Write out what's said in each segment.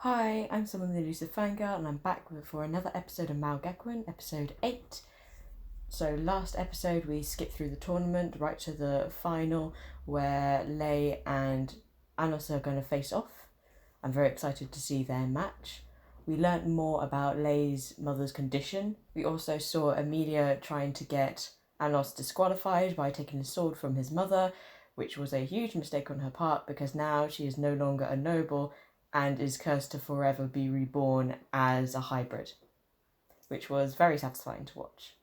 Hi, I'm someone the elusive Fangirl, and I'm back for another episode of Maou Gakuin, episode 8. So last episode we skipped through the tournament right to the final where Lei and Anos are going to face off. I'm very excited to see their match. We learnt more about Lei's mother's condition. We also saw Emilia trying to get Anos disqualified by taking a sword from his mother, which was a huge mistake on her part because now she is no longer a noble and is cursed to forever be reborn as a hybrid, which was very satisfying to watch.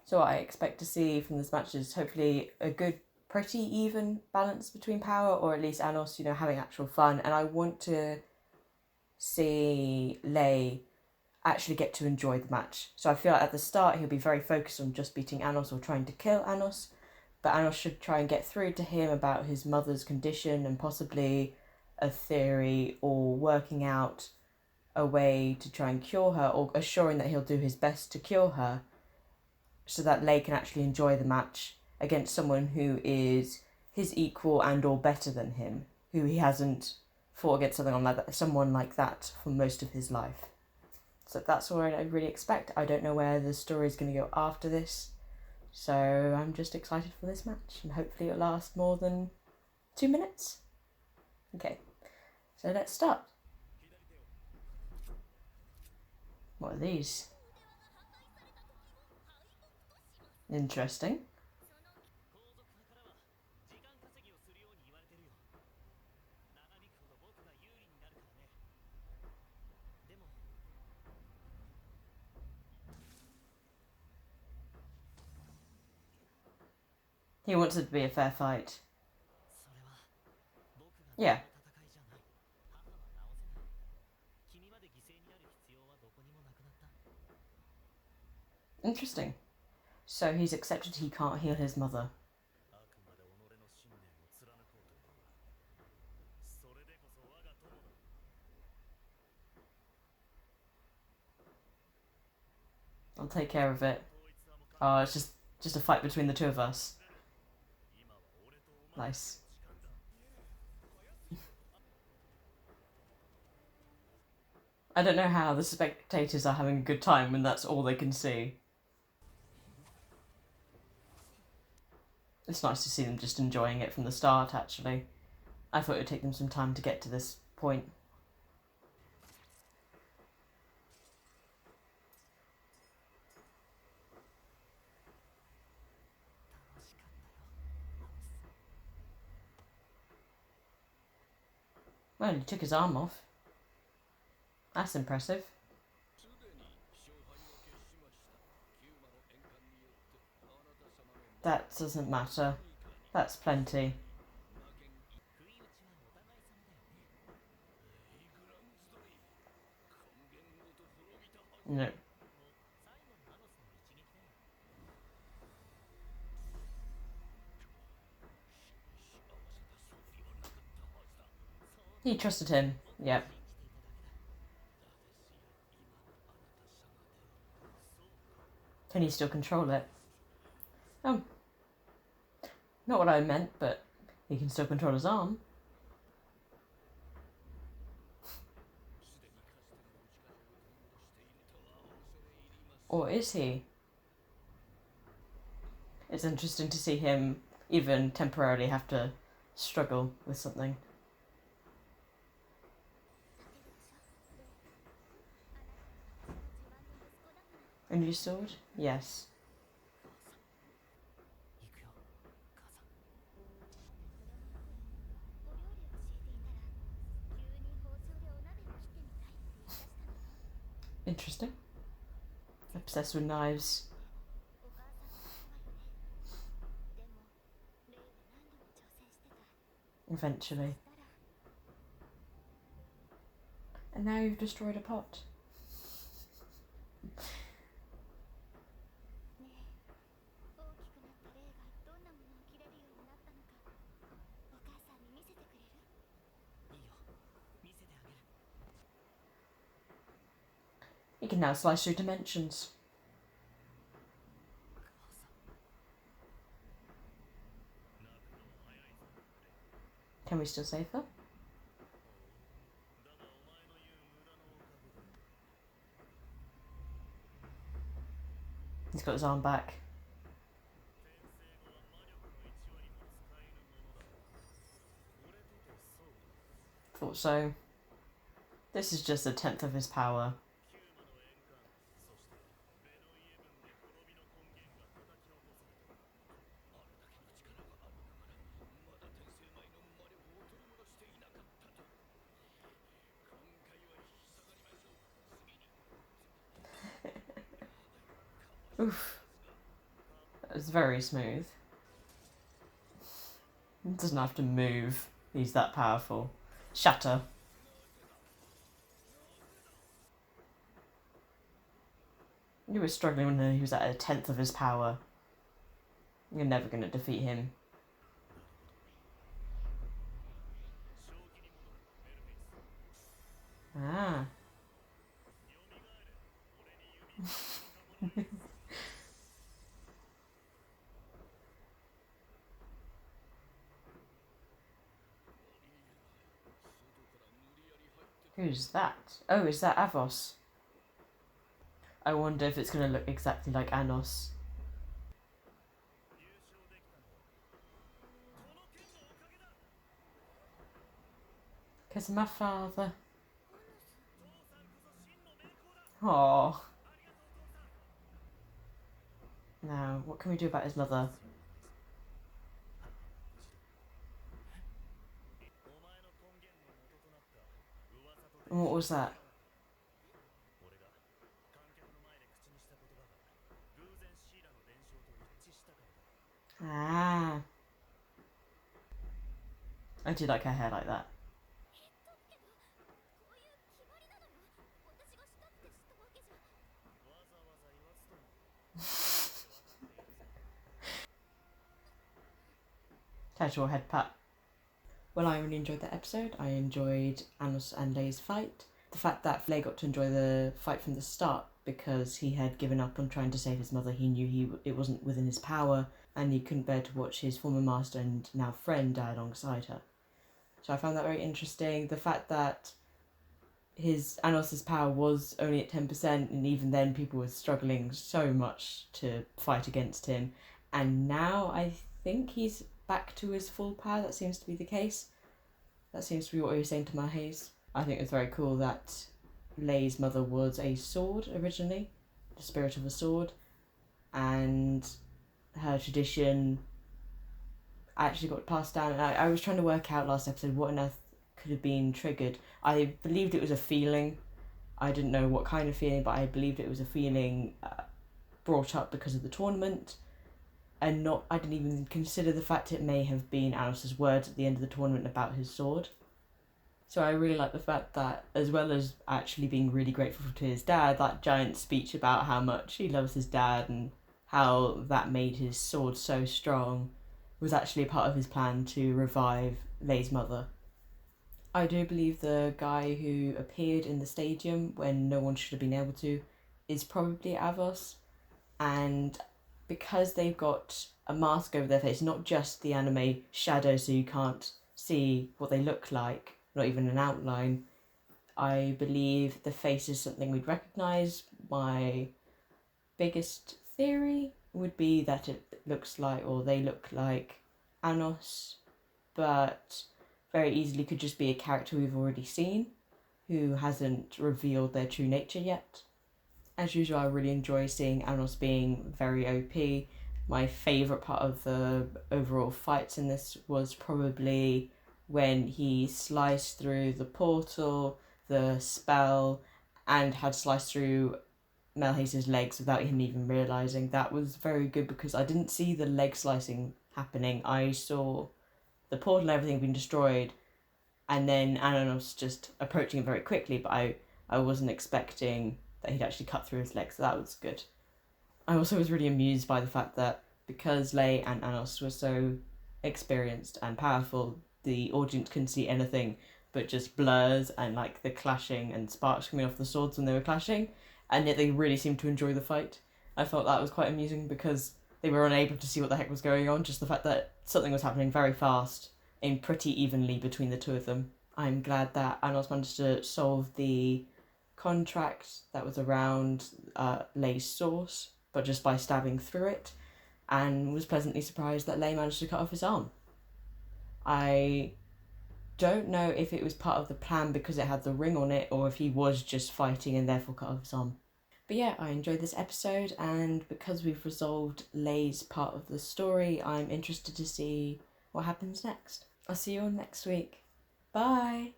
So what I expect to see from this match is hopefully a good, pretty even balance between power, or at least Anos, having actual fun. And I want to see Lei actually get to enjoy the match. So I feel like at the start he'll be very focused on just beating Anos or trying to kill Anos, but Anos should try and get through to him about his mother's condition and possibly a theory or working out a way to try and cure her, or assuring that he'll do his best to cure her, so that Lei can actually enjoy the match against someone who is his equal and or better than him, who he hasn't fought against someone like that for most of his life. So that's what I really expect. I don't know where the story is going to go after this, so I'm just excited for this match, and hopefully it'll last more than 2 minutes. Okay, so let's start. What are these? Interesting. He wants it to be a fair fight. Yeah. Interesting. So he's accepted he can't heal his mother. I'll take care of it. Oh, it's just a fight between the two of us. Nice. I don't know how the spectators are having a good time when that's all they can see. It's nice to see them just enjoying it from the start, actually. I thought it would take them some time to get to this point. Well, he took his arm off. That's impressive. That doesn't matter. That's plenty. No. He trusted him. Yep. Can he still control it? Oh. Not what I meant, but he can still control his arm. Or is he? It's interesting to see him even temporarily have to struggle with something. A new sword? Yes. Interesting. Obsessed with knives. Eventually. And now you've destroyed a pot. You can now slice through dimensions. Can we still save her? He's got his arm back. Thought so. This is just 1/10 of his power. Oof. That was very smooth. He doesn't have to move. He's that powerful. Shatter. You were struggling when he was at 1/10 of his power. You're never going to defeat him. Ah. Who's that? Oh, is that Avos? I wonder if it's going to look exactly like Anos. Because of my father. Aww. Now, what can we do about his mother? And what was that? Ah. I do like her hair like that. Casual head pat. Well, I really enjoyed that episode. I enjoyed Anos and Lei's fight. The fact that Lei got to enjoy the fight from the start because he had given up on trying to save his mother. He knew it wasn't within his power, and he couldn't bear to watch his former master and now friend die alongside her. So I found that very interesting. The fact that Anos's power was only at 10%, and even then people were struggling so much to fight against him. And now I think he's back to his full power. That seems to be the case. That seems to be what he was saying to Mahes. I think it's very cool that Lei's mother was a sword originally, the spirit of a sword, and her tradition actually got passed down. And I was trying to work out last episode what on earth could have been triggered. I believed it was a feeling. I didn't know what kind of feeling, but I believed it was a feeling brought up because of the tournament, and I didn't even consider the fact it may have been Anos's words at the end of the tournament about his sword. So I really like the fact that, as well as actually being really grateful to his dad, that giant speech about how much he loves his dad and how that made his sword so strong was actually a part of his plan to revive Lei's mother. I do believe the guy who appeared in the stadium when no one should have been able to is probably Avos, and because they've got a mask over their face, not just the anime shadow so you can't see what they look like, not even an outline, I believe the face is something we'd recognise. My biggest theory would be that it looks like, or they look like, Anos, but very easily could just be a character we've already seen who hasn't revealed their true nature yet. As usual, I really enjoy seeing Anos being very OP. My favourite part of the overall fights in this was probably when he sliced through the portal, the spell, and had sliced through Melhace's legs without him even realising. That was very good because I didn't see the leg slicing happening. I saw the portal and everything being destroyed, and then Anos just approaching him very quickly, but I wasn't expecting that he'd actually cut through his legs, so that was good. I also was really amused by the fact that because Lei and Anos were so experienced and powerful, the audience couldn't see anything but just blurs and like the clashing and sparks coming off the swords when they were clashing, and yet they really seemed to enjoy the fight. I thought that was quite amusing because they were unable to see what the heck was going on, just the fact that something was happening very fast and pretty evenly between the two of them. I'm glad that Anos managed to solve the contract that was around Lei's source, but just by stabbing through it, and was pleasantly surprised that Lei managed to cut off his arm. I don't know if it was part of the plan because it had the ring on it, or if he was just fighting and therefore cut off his arm. But yeah, I enjoyed this episode, and because we've resolved Lei's part of the story, I'm interested to see what happens next. I'll see you all next week. Bye!